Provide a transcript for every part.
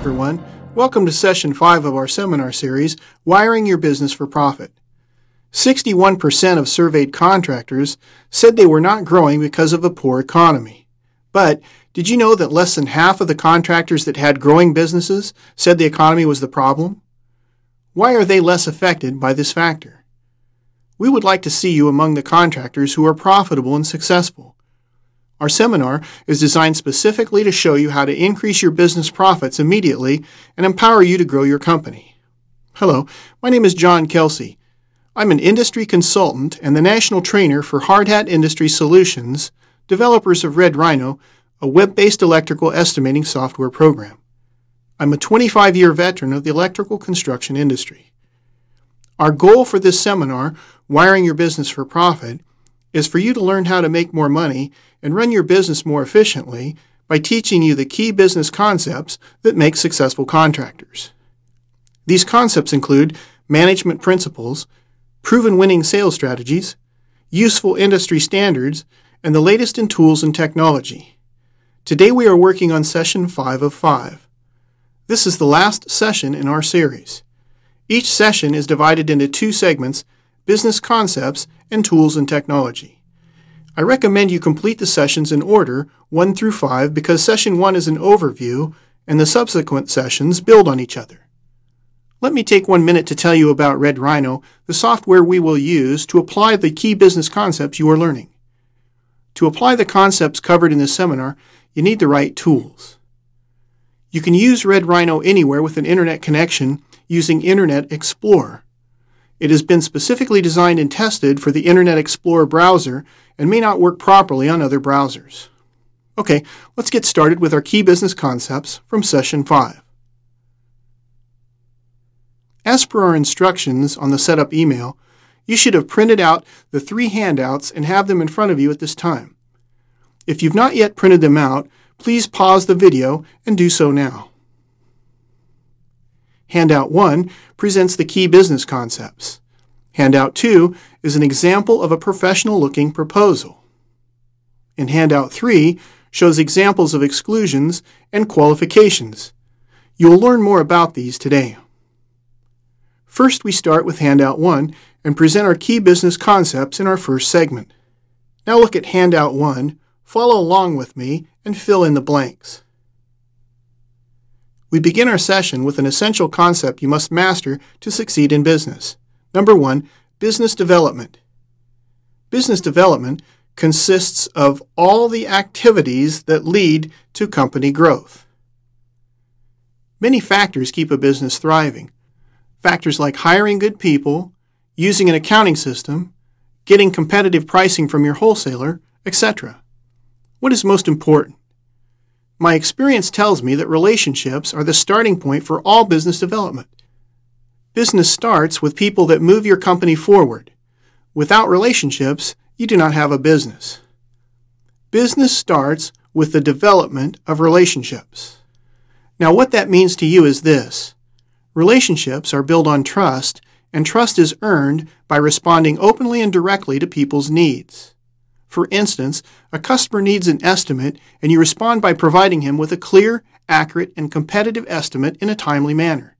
everyone. Welcome to Session 5 of our seminar series, Wiring Your Business for Profit. 61% of surveyed contractors said they were not growing because of a poor economy. But did you know that less than half of the contractors that had growing businesses said the economy was the problem? Why are they less affected by this factor? We would like to see you among the contractors who are profitable and successful. Our seminar is designed specifically to show you how to increase your business profits immediately and empower you to grow your company. Hello, my name is John Kelsey. I'm an industry consultant and the national trainer for Hard Hat Industry Solutions, developers of Rhino, a web-based electrical estimating software program. I'm a 25-year veteran of the electrical construction industry. Our goal for this seminar, Wiring Your Business for Profit, is for you to learn how to make more money and run your business more efficiently by teaching you the key business concepts that make successful contractors. These concepts include management principles, proven winning sales strategies, useful industry standards, and the latest in tools and technology. Today we are working on Session 5 of 5. This is the last session in our series. Each session is divided into two segments, business concepts and tools and technology. I recommend you complete the sessions in order, 1 through 5, because Session 1 is an overview and the subsequent sessions build on each other. Let me take 1 minute to tell you about Rhino, the software we will use to apply the key business concepts you are learning. To apply the concepts covered in this seminar, you need the right tools. You can use Rhino anywhere with an internet connection using Internet Explorer. It has been specifically designed and tested for the Internet Explorer browser and may not work properly on other browsers. Okay, let's get started with our key business concepts from Session 5. As per our instructions on the setup email, you should have printed out the 3 handouts and have them in front of you at this time. If you've not yet printed them out, please pause the video and do so now. Handout 1 presents the key business concepts. Handout 2 is an example of a professional-looking proposal. And Handout 3 shows examples of exclusions and qualifications. You will learn more about these today. First, we start with Handout 1 and present our key business concepts in our first segment. Now look at Handout 1, follow along with me, and fill in the blanks. We begin our session with an essential concept you must master to succeed in business. Number 1, business development. Business development consists of all the activities that lead to company growth. Many factors keep a business thriving. Factors like hiring good people, using an accounting system, getting competitive pricing from your wholesaler, etc. What is most important? My experience tells me that relationships are the starting point for all business development. Business starts with people that move your company forward. Without relationships, you do not have a business. Business starts with the development of relationships. Now, what that means to you is this. Relationships are built on trust, and trust is earned by responding openly and directly to people's needs. For instance, a customer needs an estimate, and you respond by providing him with a clear, accurate, and competitive estimate in a timely manner.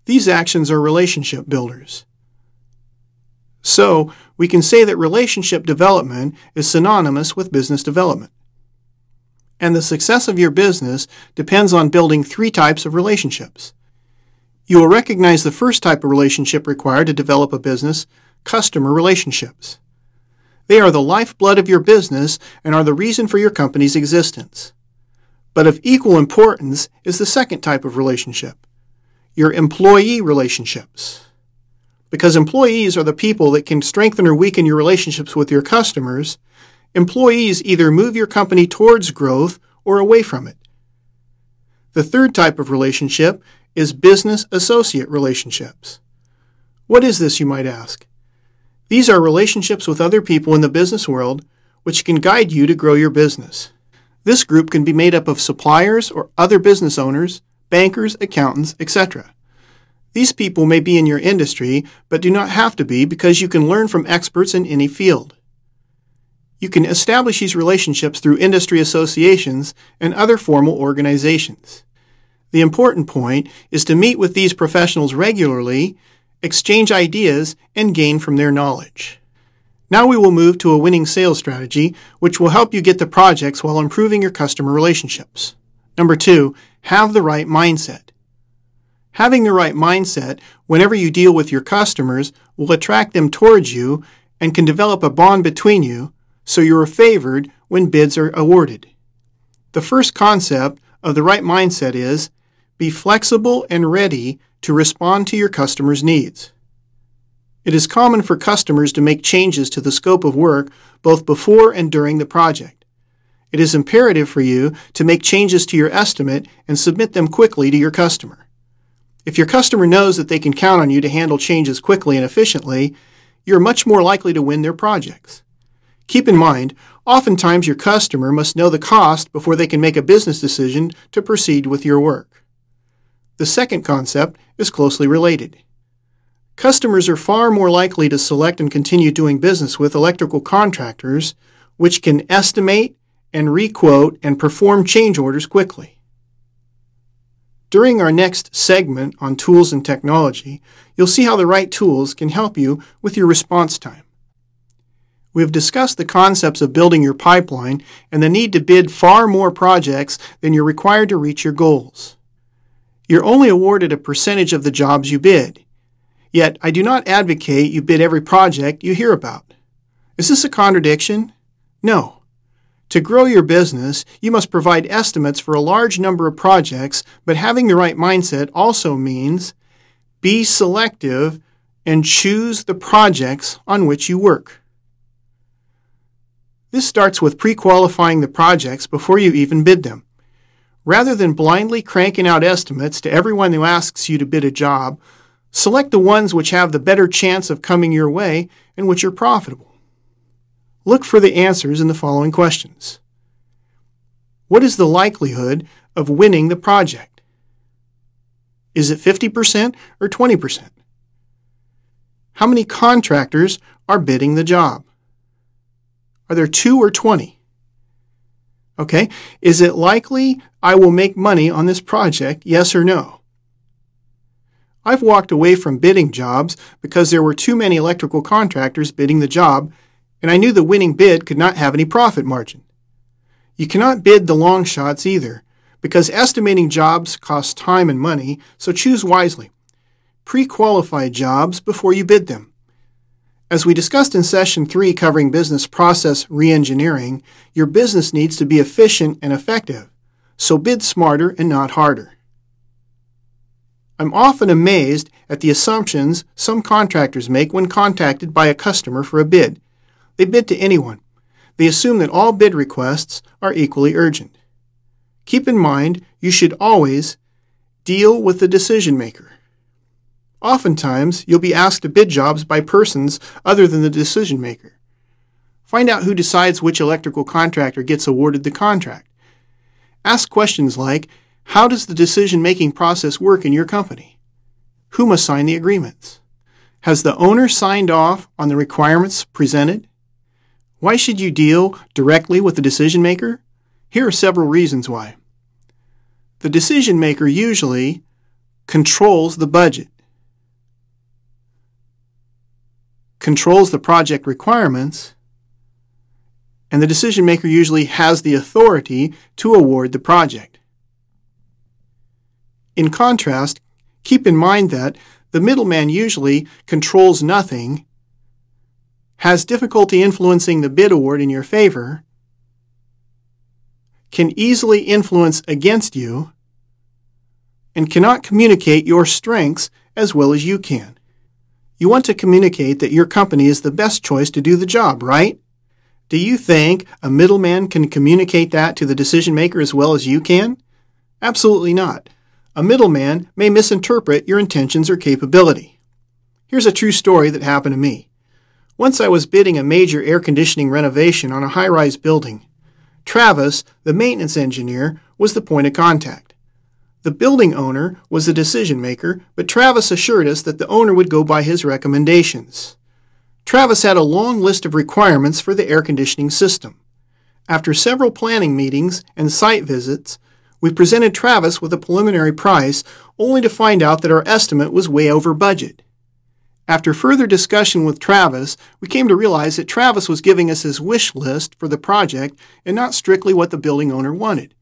These actions are relationship builders. So, we can say that relationship development is synonymous with business development. And the success of your business depends on building 3 types of relationships. You will recognize the first type of relationship required to develop a business, customer relationships. They are the lifeblood of your business and are the reason for your company's existence. But of equal importance is the second type of relationship, your employee relationships. Because employees are the people that can strengthen or weaken your relationships with your customers, employees either move your company towards growth or away from it. The third type of relationship is business associate relationships. What is this, you might ask? These are relationships with other people in the business world which can guide you to grow your business. This group can be made up of suppliers or other business owners, bankers, accountants, etc. These people may be in your industry, but do not have to be because you can learn from experts in any field. You can establish these relationships through industry associations and other formal organizations. The important point is to meet with these professionals regularly, exchange ideas, and gain from their knowledge. Now we will move to a winning sales strategy, which will help you get the projects while improving your customer relationships. Number 2, have the right mindset. Having the right mindset whenever you deal with your customers will attract them towards you and can develop a bond between you, so you are favored when bids are awarded. The first concept of the right mindset is be flexible and ready to respond to your customers' needs. It is common for customers to make changes to the scope of work both before and during the project. It is imperative for you to make changes to your estimate and submit them quickly to your customer. If your customer knows that they can count on you to handle changes quickly and efficiently, you are much more likely to win their projects. Keep in mind, oftentimes your customer must know the cost before they can make a business decision to proceed with your work. The second concept is closely related. Customers are far more likely to select and continue doing business with electrical contractors, which can estimate and requote and perform change orders quickly. During our next segment on tools and technology, you'll see how the right tools can help you with your response time. We have discussed the concepts of building your pipeline and the need to bid far more projects than you're required to reach your goals. You're only awarded a percentage of the jobs you bid. Yet, I do not advocate you bid every project you hear about. Is this a contradiction? No. To grow your business, you must provide estimates for a large number of projects, but having the right mindset also means be selective and choose the projects on which you work. This starts with pre-qualifying the projects before you even bid them. Rather than blindly cranking out estimates to everyone who asks you to bid a job, select the ones which have the better chance of coming your way and which are profitable. Look for the answers in the following questions. What is the likelihood of winning the project? Is it 50% or 20%? How many contractors are bidding the job? Are there 2 or 20? Okay, is it likely I will make money on this project, yes or no? I've walked away from bidding jobs because there were too many electrical contractors bidding the job, and I knew the winning bid could not have any profit margin. You cannot bid the long shots either, because estimating jobs costs time and money, so choose wisely. Pre-qualify jobs before you bid them. As we discussed in Session 3 covering business process reengineering, your business needs to be efficient and effective, so bid smarter and not harder. I'm often amazed at the assumptions some contractors make when contacted by a customer for a bid. They bid to anyone. They assume that all bid requests are equally urgent. Keep in mind, you should always deal with the decision maker. Oftentimes, you'll be asked to bid jobs by persons other than the decision maker. Find out who decides which electrical contractor gets awarded the contract. Ask questions like, how does the decision-making process work in your company? Who must sign the agreements? Has the owner signed off on the requirements presented? Why should you deal directly with the decision-maker? Here are several reasons why. The decision-maker usually controls the budget, controls the project requirements, and the decision-maker usually has the authority to award the project. In contrast, keep in mind that the middleman usually controls nothing, has difficulty influencing the bid award in your favor, can easily influence against you, and cannot communicate your strengths as well as you can. You want to communicate that your company is the best choice to do the job, right? Do you think a middleman can communicate that to the decision maker as well as you can? Absolutely not. A middleman may misinterpret your intentions or capability. Here's a true story that happened to me. Once I was bidding a major air conditioning renovation on a high-rise building. Travis, the maintenance engineer, was the point of contact. The building owner was the decision maker, but Travis assured us that the owner would go by his recommendations. Travis had a long list of requirements for the air conditioning system. After several planning meetings and site visits, We presented Travis with a preliminary price only to find out that our estimate was way over budget. After further discussion with Travis, we came to realize that Travis was giving us his wish list for the project and not strictly what the building owner wanted.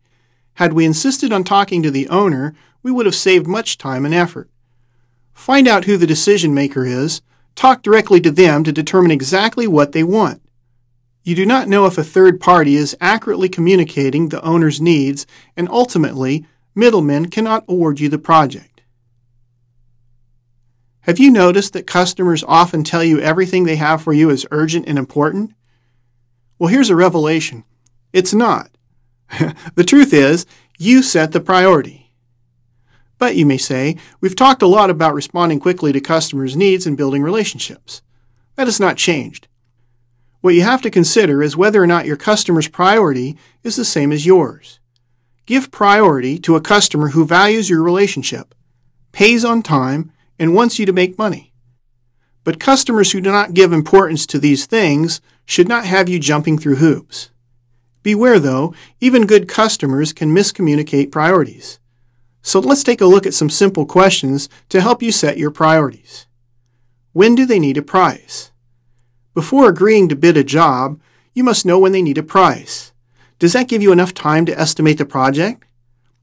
Had we insisted on talking to the owner, we would have saved much time and effort. Find out who the decision maker is. Talk directly to them to determine exactly what they want. You do not know if a third party is accurately communicating the owner's needs, and ultimately, middlemen cannot award you the project. Have you noticed that customers often tell you everything they have for you is urgent and important? Well, here's a revelation. It's not. The truth is, you set the priority. But you may say, we've talked a lot about responding quickly to customers' needs and building relationships. That has not changed. What you have to consider is whether or not your customer's priority is the same as yours. Give priority to a customer who values your relationship, pays on time, and wants you to make money. But customers who do not give importance to these things should not have you jumping through hoops. Beware, though, even good customers can miscommunicate priorities. So let's take a look at some simple questions to help you set your priorities. When do they need a price? Before agreeing to bid a job, you must know when they need a price. Does that give you enough time to estimate the project?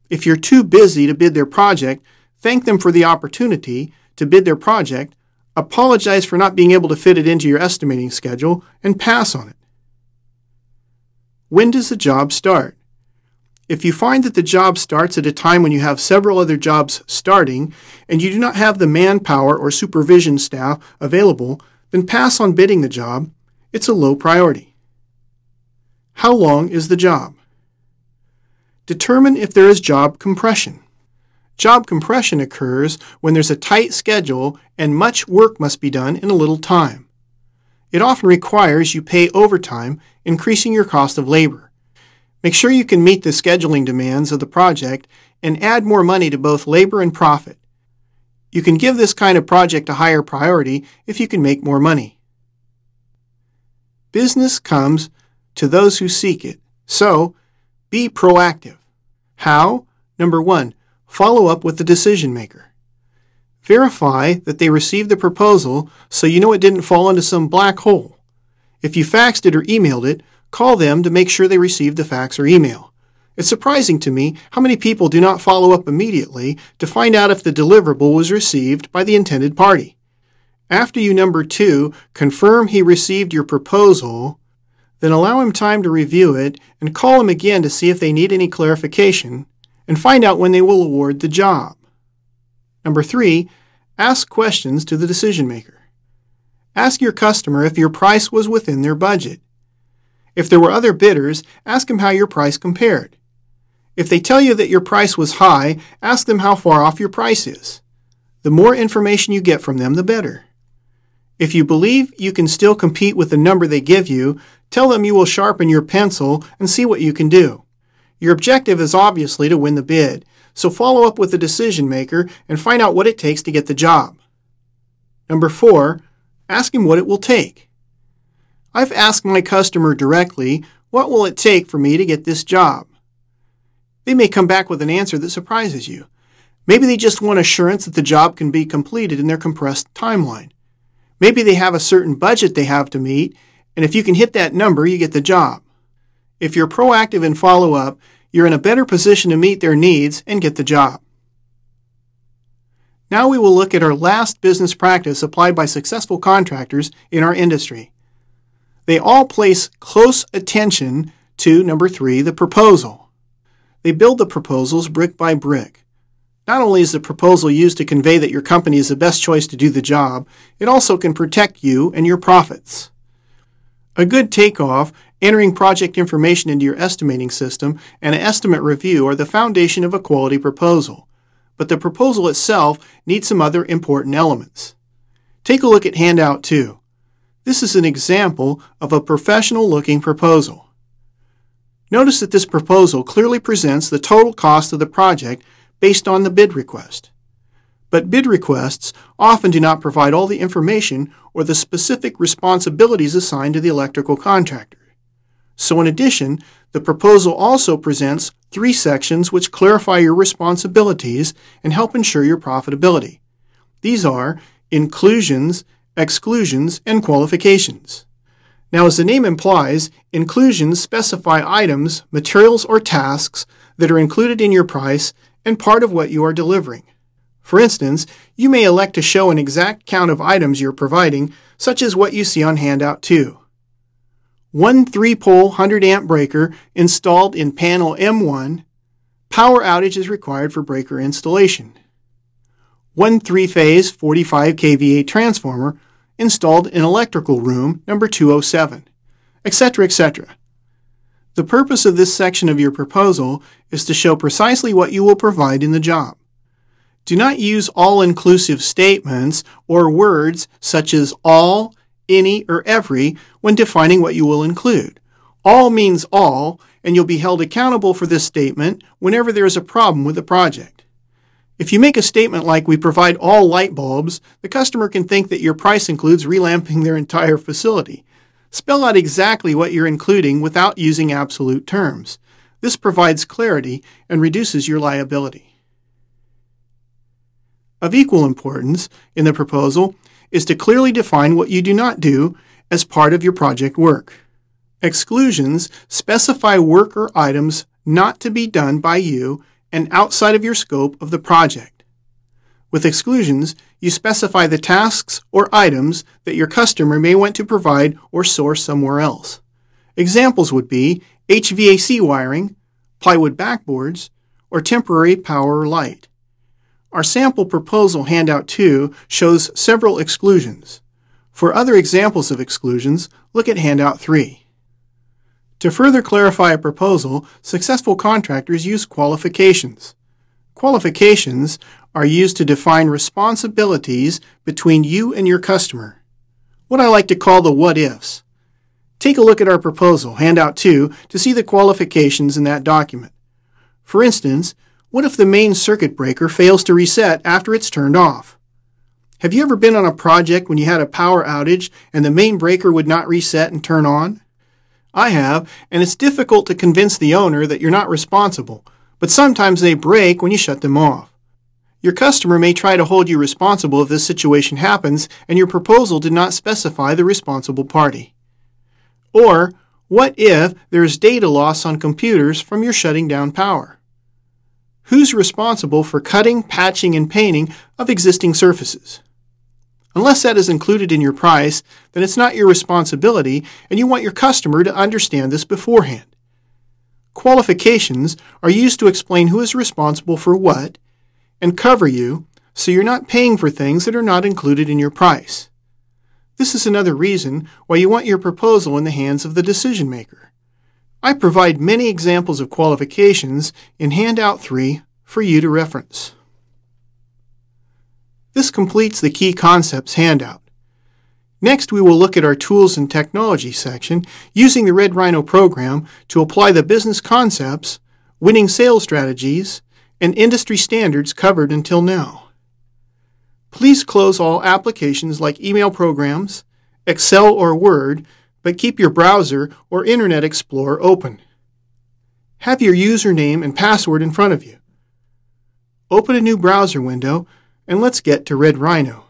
If you're too busy to bid their project, thank them for the opportunity to bid their project, apologize for not being able to fit it into your estimating schedule, and pass on it. When does the job start? If you find that the job starts at a time when you have several other jobs starting and you do not have the manpower or supervision staff available, then pass on bidding the job. It's a low priority. How long is the job? Determine if there is job compression. Job compression occurs when there's a tight schedule and much work must be done in a little time. It often requires you pay overtime, increasing your cost of labor. Make sure you can meet the scheduling demands of the project and add more money to both labor and profit. You can give this kind of project a higher priority if you can make more money. Business comes to those who seek it, so be proactive. How? Number 1, follow up with the decision maker. Verify that they received the proposal so you know it didn't fall into some black hole. If you faxed it or emailed it, call them to make sure they received the fax or email. It's surprising to me how many people do not follow up immediately to find out if the deliverable was received by the intended party. After you, number 2, confirm he received your proposal, then allow him time to review it and call him again to see if they need any clarification and find out when they will award the job. Number 3, ask questions to the decision maker. Ask your customer if your price was within their budget. If there were other bidders, ask them how your price compared. If they tell you that your price was high, ask them how far off your price is. The more information you get from them, the better. If you believe you can still compete with the number they give you, tell them you will sharpen your pencil and see what you can do. Your objective is obviously to win the bid, so follow up with the decision maker and find out what it takes to get the job. Number 4, ask him what it will take. I've asked my customer directly, what will it take for me to get this job? They may come back with an answer that surprises you. Maybe they just want assurance that the job can be completed in their compressed timeline. Maybe they have a certain budget they have to meet, and if you can hit that number, you get the job. If you're proactive and follow up, you're in a better position to meet their needs and get the job. Now we will look at our last business practice applied by successful contractors in our industry. They all place close attention to, number 3, the proposal. They build the proposals brick by brick. Not only is the proposal used to convey that your company is the best choice to do the job, it also can protect you and your profits. A good takeoff, entering project information into your estimating system, and an estimate review are the foundation of a quality proposal. But the proposal itself needs some other important elements. Take a look at handout 2. This is an example of a professional-looking proposal. Notice that this proposal clearly presents the total cost of the project based on the bid request. But bid requests often do not provide all the information or the specific responsibilities assigned to the electrical contractor. So in addition, the proposal also presents 3 sections which clarify your responsibilities and help ensure your profitability. These are inclusions, exclusions, and qualifications. Now, as the name implies, inclusions specify items, materials, or tasks that are included in your price and part of what you are delivering. For instance, you may elect to show an exact count of items you're providing, such as what you see on handout 2. 1 3-pole 100-amp breaker installed in panel M1. Power outage is required for breaker installation. 1 3-phase 45 kVA transformer installed in electrical room number 207, etc., etc. The purpose of this section of your proposal is to show precisely what you will provide in the job. Do not use all-inclusive statements or words such as all, any, or every when defining what you will include. All means all, and you'll be held accountable for this statement whenever there is a problem with the project. If you make a statement like we provide all light bulbs, the customer can think that your price includes relamping their entire facility. Spell out exactly what you're including without using absolute terms. This provides clarity and reduces your liability. Of equal importance in the proposal is to clearly define what you do not do as part of your project work. Exclusions specify work or items not to be done by you and outside of your scope of the project. With exclusions, you specify the tasks or items that your customer may want to provide or source somewhere else. Examples would be HVAC wiring, plywood backboards, or temporary power or light. Our sample proposal handout 2 shows several exclusions. For other examples of exclusions, look at handout 3. To further clarify a proposal, successful contractors use qualifications. Qualifications are used to define responsibilities between you and your customer, what I like to call the what-ifs. Take a look at our proposal, handout 2, to see the qualifications in that document. For instance, what if the main circuit breaker fails to reset after it's turned off? Have you ever been on a project when you had a power outage and the main breaker would not reset and turn on? I have, and it's difficult to convince the owner that you're not responsible, but sometimes they break when you shut them off. Your customer may try to hold you responsible if this situation happens and your proposal did not specify the responsible party. Or, what if there is data loss on computers from your shutting down power? Who's responsible for cutting, patching, and painting of existing surfaces? Unless that is included in your price, then it's not your responsibility, and you want your customer to understand this beforehand. Qualifications are used to explain who is responsible for what and cover you, so you're not paying for things that are not included in your price. This is another reason why you want your proposal in the hands of the decision maker. I provide many examples of qualifications in handout 3 for you to reference. This completes the Key Concepts handout. Next, we will look at our Tools and Technology section using the Red Rhino program to apply the business concepts, winning sales strategies, and industry standards covered until now. Please close all applications like email programs, Excel or Word, but keep your browser or Internet Explorer open. Have your username and password in front of you. Open a new browser window and let's get to Red Rhino.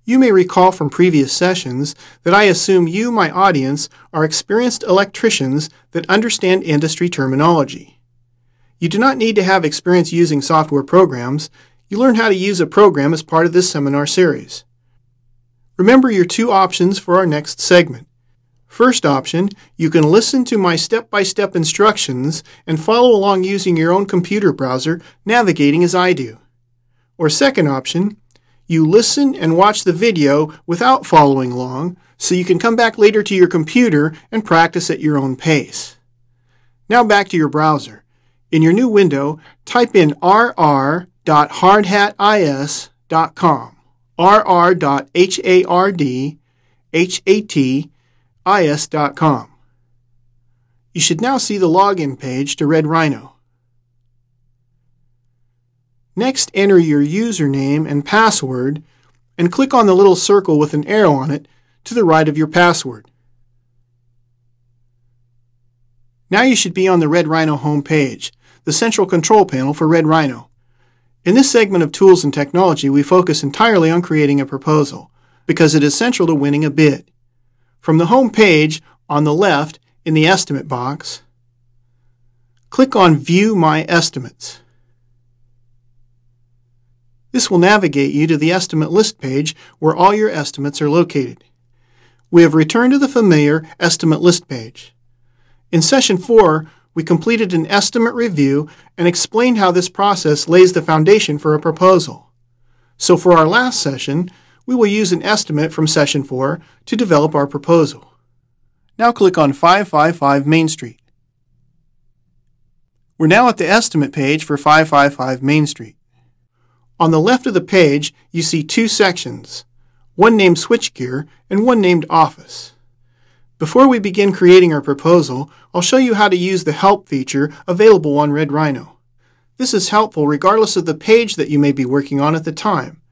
You may recall from previous sessions that I assume you, my audience, are experienced electricians that understand industry terminology. You do not need to have experience using software programs. You learn how to use a program as part of this seminar series. Remember your 2 options for our next segment. First option, you can listen to my step-by-step instructions and follow along using your own computer browser, navigating as I do. Or second option, you listen and watch the video without following along, so you can come back later to your computer and practice at your own pace. Now back to your browser. In your new window, type in rr.hardhatis.com, rr.hardhatis.com. You should now see the login page to Red Rhino. Next, enter your username and password and click on the little circle with an arrow on it to the right of your password. Now you should be on the Red Rhino home page, the central control panel for Red Rhino. In this segment of Tools and Technology, we focus entirely on creating a proposal, because it is central to winning a bid. From the home page, on the left, in the Estimate box, click on View My Estimates. This will navigate you to the Estimate List page where all your estimates are located. We have returned to the familiar Estimate List page. In Session 4, we completed an estimate review and explained how this process lays the foundation for a proposal. So for our last session, we will use an estimate from Session 4 to develop our proposal. Now click on 555 Main Street. We're now at the estimate page for 555 Main Street. On the left of the page, you see two sections, one named Switchgear and one named Office. Before we begin creating our proposal, I'll show you how to use the Help feature available on Red Rhino. This is helpful regardless of the page that you may be working on at the time.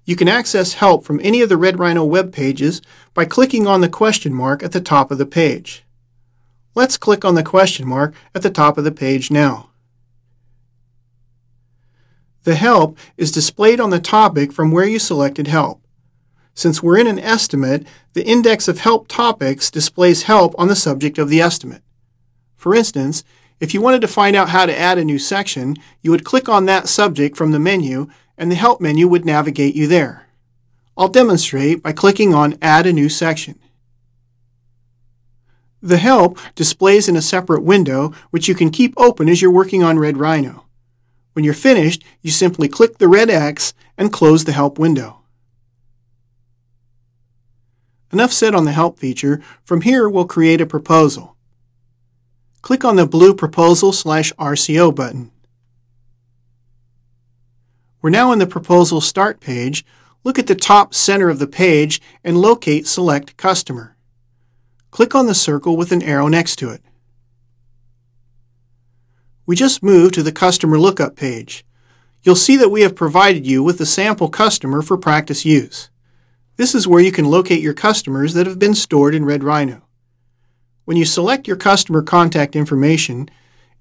You can access help from any of the Red Rhino web pages by clicking on the question mark at the top of the page. Let's click on the question mark at the top of the page now. The help is displayed on the topic from where you selected help. Since we're in an estimate, the index of help topics displays help on the subject of the estimate. For instance, if you wanted to find out how to add a new section, you would click on that subject from the menu and the help menu would navigate you there. I'll demonstrate by clicking on Add a New Section. The help displays in a separate window which you can keep open as you're working on Red Rhino. When you're finished, you simply click the red X and close the help window. Enough said on the Help feature. From here, we'll create a proposal. Click on the blue Proposal/RCO button. We're now in the Proposal Start page. Look at the top center of the page and locate Select Customer. Click on the circle with an arrow next to it. We just moved to the Customer Lookup page. You'll see that we have provided you with a sample customer for practice use. This is where you can locate your customers that have been stored in Red Rhino. When you select your customer contact information,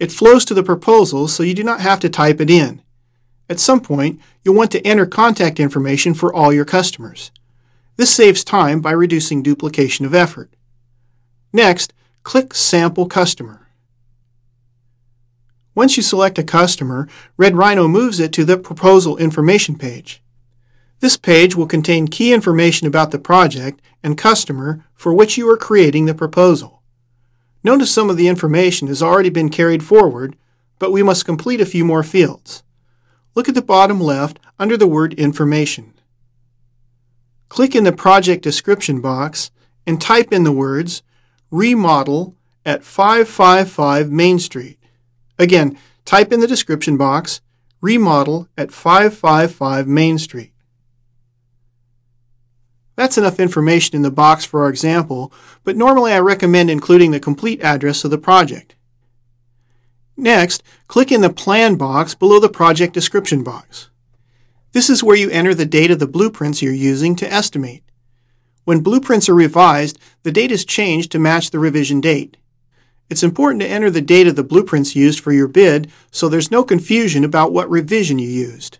it flows to the proposal so you do not have to type it in. At some point, you'll want to enter contact information for all your customers. This saves time by reducing duplication of effort. Next, click Sample Customer. Once you select a customer, Red Rhino moves it to the Proposal Information page. This page will contain key information about the project and customer for which you are creating the proposal. Notice some of the information has already been carried forward, but we must complete a few more fields. Look at the bottom left under the word Information. Click in the Project Description box and type in the words Remodel at 555 Main Street. Again, type in the description box Remodel at 555 Main Street. That's enough information in the box for our example, but normally I recommend including the complete address of the project. Next, click in the Plan box below the Project Description box. This is where you enter the date of the blueprints you're using to estimate. When blueprints are revised, the date is changed to match the revision date. It's important to enter the date of the blueprints used for your bid so there's no confusion about what revision you used.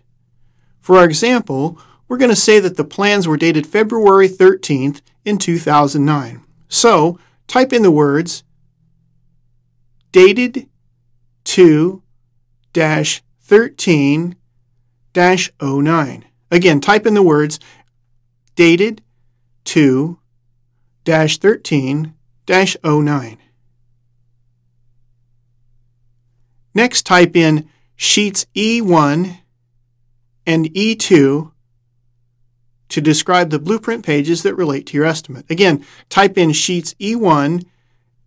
For our example, we're going to say that the plans were dated February 13th in 2009. So, type in the words dated to-13-09. Again, type in the words dated to-13-09. Next, type in sheets E1 and E2 to describe the blueprint pages that relate to your estimate. Again, type in sheets E1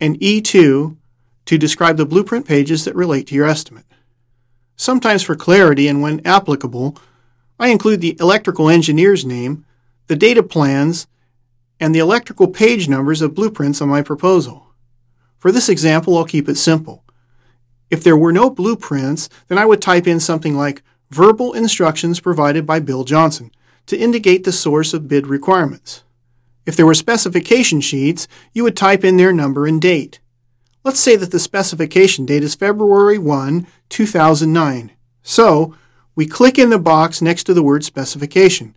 and E2 to describe the blueprint pages that relate to your estimate. Sometimes for clarity and when applicable, I include the electrical engineer's name, the data plans, and the electrical page numbers of blueprints on my proposal. For this example, I'll keep it simple. If there were no blueprints, then I would type in something like verbal instructions provided by Bill Johnson to indicate the source of bid requirements. If there were specification sheets, you would type in their number and date. Let's say that the specification date is February 1, 2009. So, we click in the box next to the word specification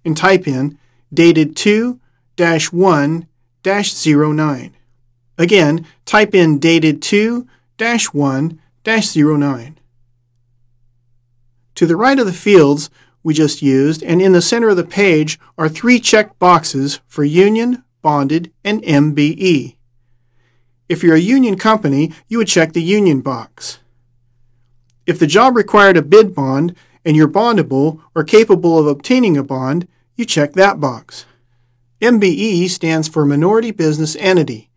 and type in dated 2-1-09. Again, type in dated 2-1-09. To the right of the fields we just used, and in the center of the page, are 3 checked boxes for union, bonded, and MBE. If you're a union company, you would check the union box. If the job required a bid bond and you're bondable or capable of obtaining a bond, you check that box. MBE stands for Minority Business Entity.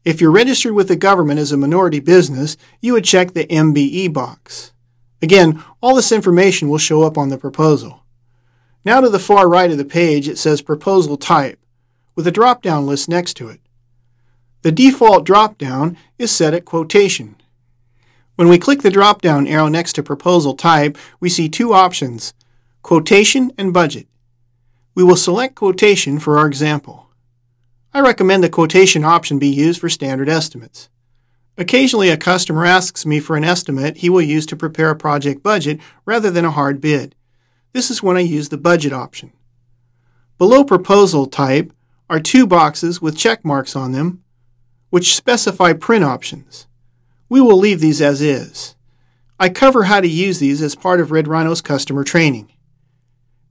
If you're registered with the government as a minority business, you would check the MBE box. Again, all this information will show up on the proposal. Now to the far right of the page, it says Proposal Type, with a drop-down list next to it. The default drop-down is set at Quotation. When we click the drop-down arrow next to Proposal Type, we see 2 options, Quotation and Budget. We will select Quotation for our example. I recommend the Quotation option be used for standard estimates. Occasionally, a customer asks me for an estimate he will use to prepare a project budget rather than a hard bid. This is when I use the Budget option. Below Proposal Type are 2 boxes with check marks on them, which specify print options. We will leave these as is. I cover how to use these as part of Red Rhino's customer training.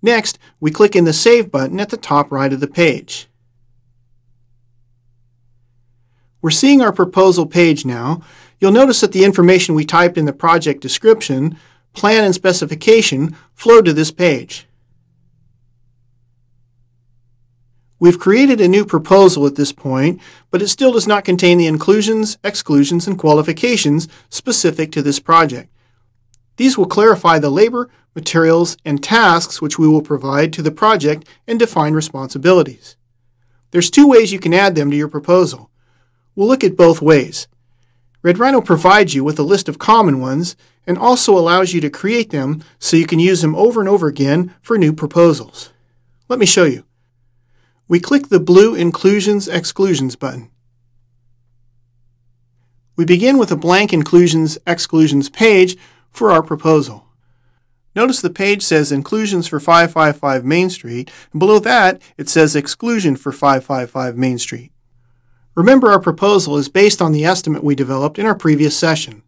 Next, we click in the Save button at the top right of the page. We're seeing our proposal page now. You'll notice that the information we typed in the project description, plan, and specification flow to this page. We've created a new proposal at this point, but it still does not contain the inclusions, exclusions, and qualifications specific to this project. These will clarify the labor, materials, and tasks which we will provide to the project and define responsibilities. There's 2 ways you can add them to your proposal. We'll look at both ways. Red Rhino provides you with a list of common ones and also allows you to create them so you can use them over and over again for new proposals. Let me show you. We click the blue Inclusions Exclusions button. We begin with a blank Inclusions Exclusions page for our proposal. Notice the page says Inclusions for 555 Main Street, and below that it says Exclusion for 555 Main Street. Remember, our proposal is based on the estimate we developed in our previous session.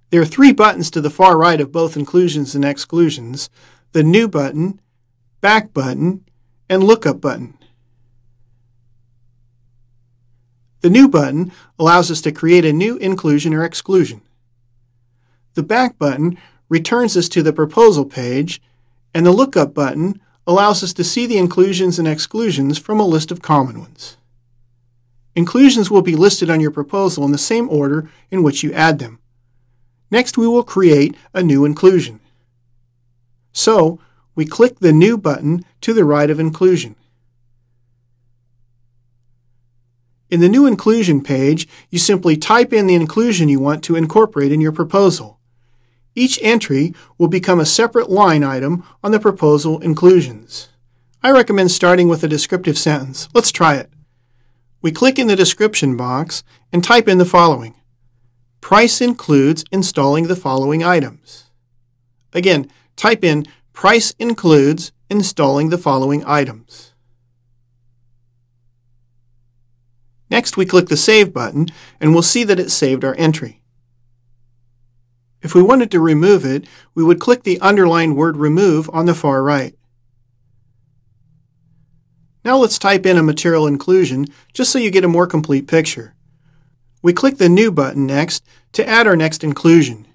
There are 3 buttons to the far right of both Inclusions and Exclusions: the New button, Back button, and Lookup button. The New button allows us to create a new inclusion or exclusion. The Back button returns us to the proposal page, and the Lookup button allows us to see the inclusions and exclusions from a list of common ones. Inclusions will be listed on your proposal in the same order in which you add them. Next, we will create a new inclusion. So, we click the New button to the right of Inclusion. In the New Inclusion page, you simply type in the inclusion you want to incorporate in your proposal. Each entry will become a separate line item on the proposal inclusions. I recommend starting with a descriptive sentence. Let's try it. We click in the description box and type in the following. Price includes installing the following items. Again, type in price includes installing the following items. Next, we click the Save button, and we'll see that it saved our entry. If we wanted to remove it, we would click the underlined word Remove on the far right. Now let's type in a material inclusion, just so you get a more complete picture. We click the New button next to add our next inclusion.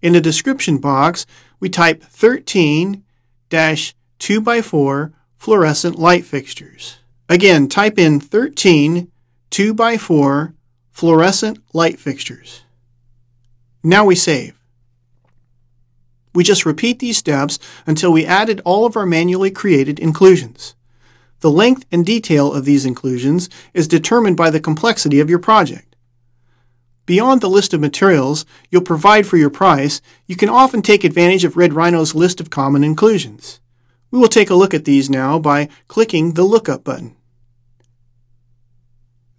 In the description box, we type 13-2x4 fluorescent light fixtures. Again, type in 13 2x4 fluorescent light fixtures. Now we save. We just repeat these steps until we added all of our manually created inclusions. The length and detail of these inclusions is determined by the complexity of your project. Beyond the list of materials you'll provide for your price, you can often take advantage of Red Rhino's list of common inclusions. We will take a look at these now by clicking the Lookup button.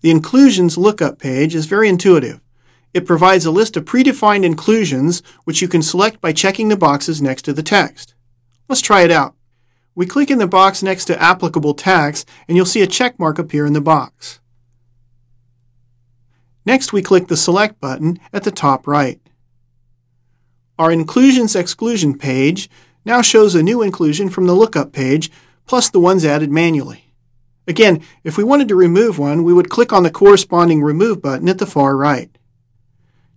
The inclusions lookup page is very intuitive. It provides a list of predefined inclusions which you can select by checking the boxes next to the text. Let's try it out. We click in the box next to applicable tax and you'll see a check mark appear in the box. Next, we click the Select button at the top right. Our Inclusions/Exclusion page now shows a new inclusion from the lookup page, plus the ones added manually. Again, if we wanted to remove one, we would click on the corresponding Remove button at the far right.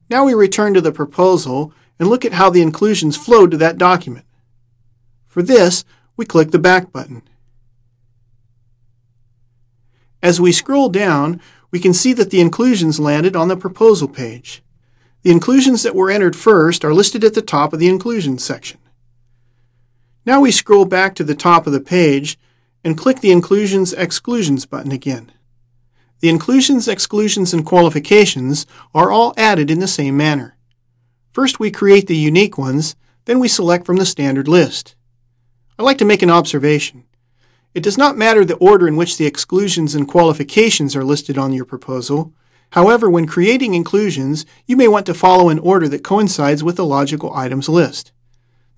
Now we return to the proposal and look at how the inclusions flowed to that document. For this, we click the Back button. As we scroll down, we can see that the inclusions landed on the proposal page. The inclusions that were entered first are listed at the top of the Inclusions section. Now we scroll back to the top of the page and click the Inclusions/Exclusions button again. The inclusions, exclusions, and qualifications are all added in the same manner. First we create the unique ones, then we select from the standard list. I'd like to make an observation. It does not matter the order in which the exclusions and qualifications are listed on your proposal. However, when creating inclusions, you may want to follow an order that coincides with the logical items list.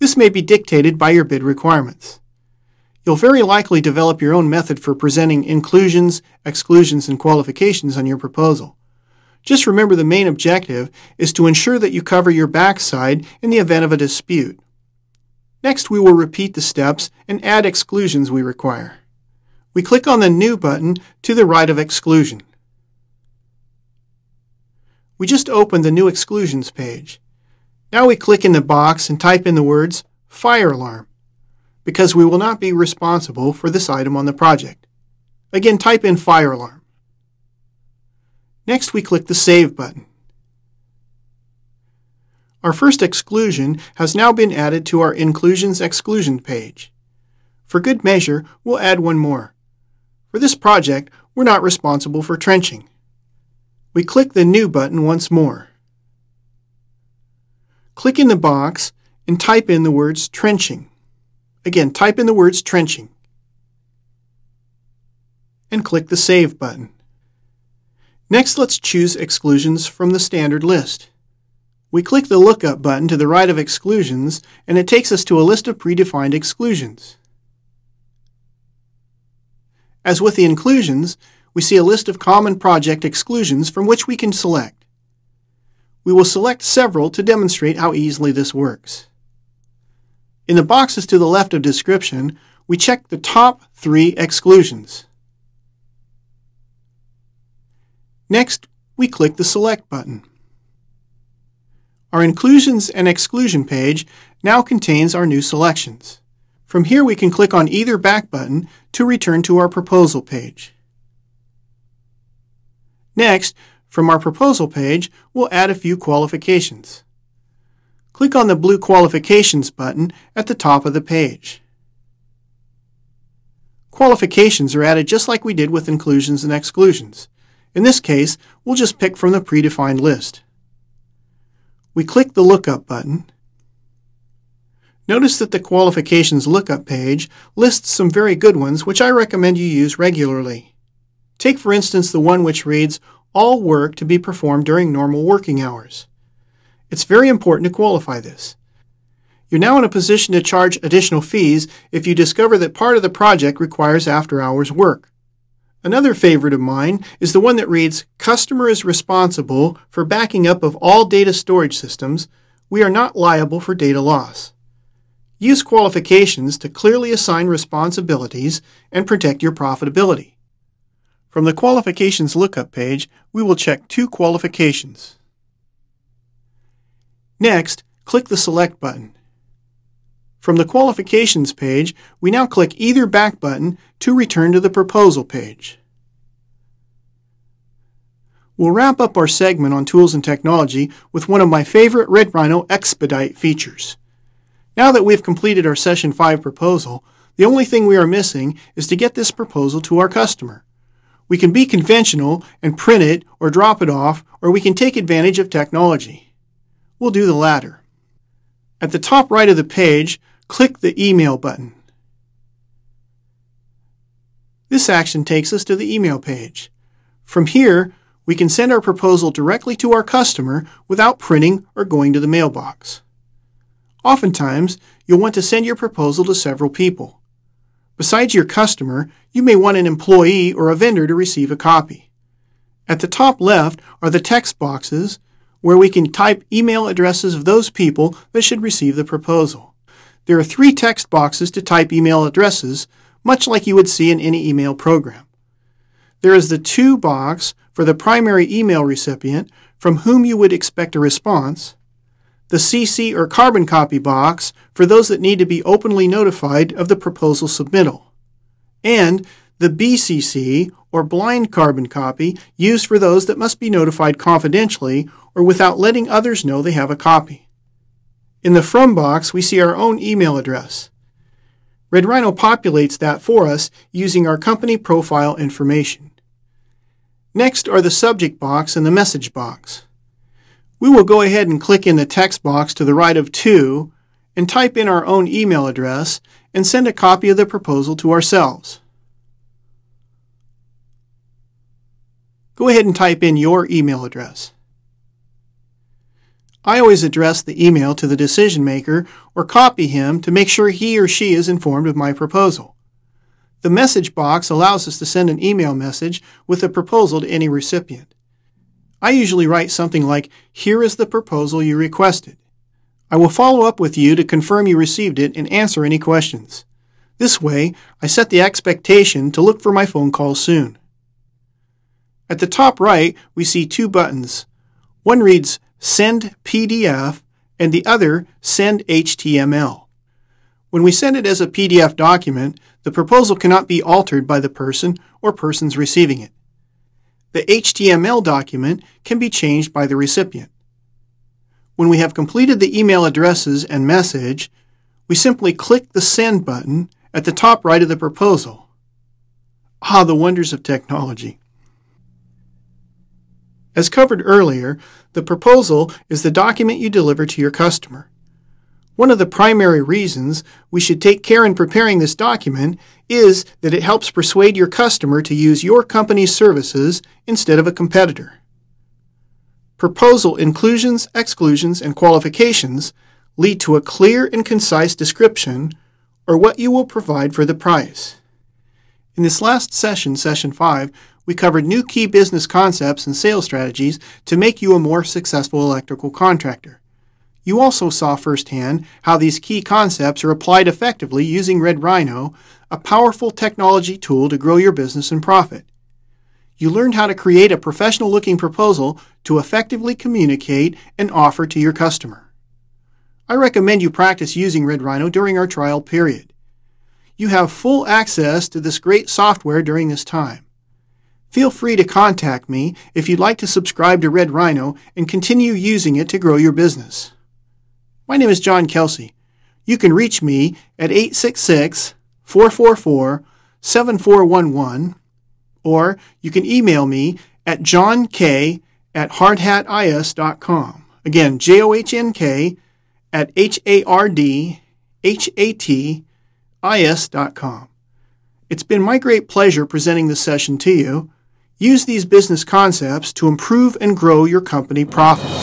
This may be dictated by your bid requirements. You'll very likely develop your own method for presenting inclusions, exclusions, and qualifications on your proposal. Just remember the main objective is to ensure that you cover your backside in the event of a dispute. Next, we will repeat the steps and add exclusions we require. We click on the New button to the right of Exclusion. We just opened the New Exclusions page. Now we click in the box and type in the words Fire Alarm, because we will not be responsible for this item on the project. Again, type in Fire Alarm. Next, we click the Save button. Our first exclusion has now been added to our Inclusions/Exclusion page. For good measure, we'll add one more. For this project, we're not responsible for trenching. We click the New button once more. Click in the box and type in the words trenching. Again, type in the words trenching. And click the Save button. Next, let's choose exclusions from the standard list. We click the Lookup button to the right of Exclusions, and it takes us to a list of predefined exclusions. As with the inclusions, we see a list of common project exclusions from which we can select. We will select several to demonstrate how easily this works. In the boxes to the left of Description, we check the top 3 exclusions. Next, we click the Select button. Our Inclusions and Exclusion page now contains our new selections. From here we can click on either Back button to return to our proposal page. Next, from our proposal page, we'll add a few qualifications. Click on the blue Qualifications button at the top of the page. Qualifications are added just like we did with inclusions and exclusions. In this case, we'll just pick from the predefined list. We click the Lookup button. Notice that the Qualifications Lookup page lists some very good ones which I recommend you use regularly. Take for instance the one which reads, all work to be performed during normal working hours. It's very important to qualify this. You're now in a position to charge additional fees if you discover that part of the project requires after-hours work. Another favorite of mine is the one that reads, Customer is responsible for backing up of all data storage systems. We are not liable for data loss. Use qualifications to clearly assign responsibilities and protect your profitability. From the Qualifications Lookup page, we will check 2 qualifications. Next, click the Select button. From the Qualifications page, we now click either Back button to return to the Proposal page. We'll wrap up our segment on tools and technology with one of my favorite Red Rhino Expedite features. Now that we've completed our Session 5 proposal, the only thing we are missing is to get this proposal to our customer. We can be conventional and print it or drop it off, or we can take advantage of technology. We'll do the latter. At the top right of the page, click the Email button. This action takes us to the email page. From here, we can send our proposal directly to our customer without printing or going to the mailbox. Oftentimes, you'll want to send your proposal to several people. Besides your customer, you may want an employee or a vendor to receive a copy. At the top left are the text boxes where we can type email addresses of those people that should receive the proposal. There are 3 text boxes to type email addresses, much like you would see in any email program. There is the To box for the primary email recipient from whom you would expect a response, the CC or carbon copy box for those that need to be openly notified of the proposal submittal, and the BCC or blind carbon copy used for those that must be notified confidentially or without letting others know they have a copy. In the From box, we see our own email address. Red Rhino populates that for us using our company profile information. Next are the Subject box and the Message box. We will go ahead and click in the text box to the right of To and type in our own email address and send a copy of the proposal to ourselves. Go ahead and type in your email address. I always address the email to the decision maker or copy him to make sure he or she is informed of my proposal. The Message box allows us to send an email message with a proposal to any recipient. I usually write something like, "Here is the proposal you requested." I will follow up with you to confirm you received it and answer any questions. This way, I set the expectation to look for my phone call soon. At the top right, we see 2 buttons. One reads Send PDF and the other Send HTML. When we send it as a PDF document, the proposal cannot be altered by the person or persons receiving it. The HTML document can be changed by the recipient. When we have completed the email addresses and message, we simply click the Send button at the top right of the proposal. Ah, the wonders of technology. As covered earlier, the proposal is the document you deliver to your customer. One of the primary reasons we should take care in preparing this document is that it helps persuade your customer to use your company's services instead of a competitor. Proposal inclusions, exclusions, and qualifications lead to a clear and concise description or what you will provide for the price. In this last session, Session 5, we covered new key business concepts and sales strategies to make you a more successful electrical contractor. You also saw firsthand how these key concepts are applied effectively using Red Rhino, a powerful technology tool to grow your business and profit. You learned how to create a professional-looking proposal to effectively communicate and offer to your customer. I recommend you practice using Red Rhino during our trial period. You have full access to this great software during this time. Feel free to contact me if you'd like to subscribe to Red Rhino and continue using it to grow your business. My name is John Kelsey. You can reach me at 866-444-7411, or you can email me at johnk@hardhatis.com. Again, JOHNK@HARDHATIS.com. It's been my great pleasure presenting this session to you. Use these business concepts to improve and grow your company profit.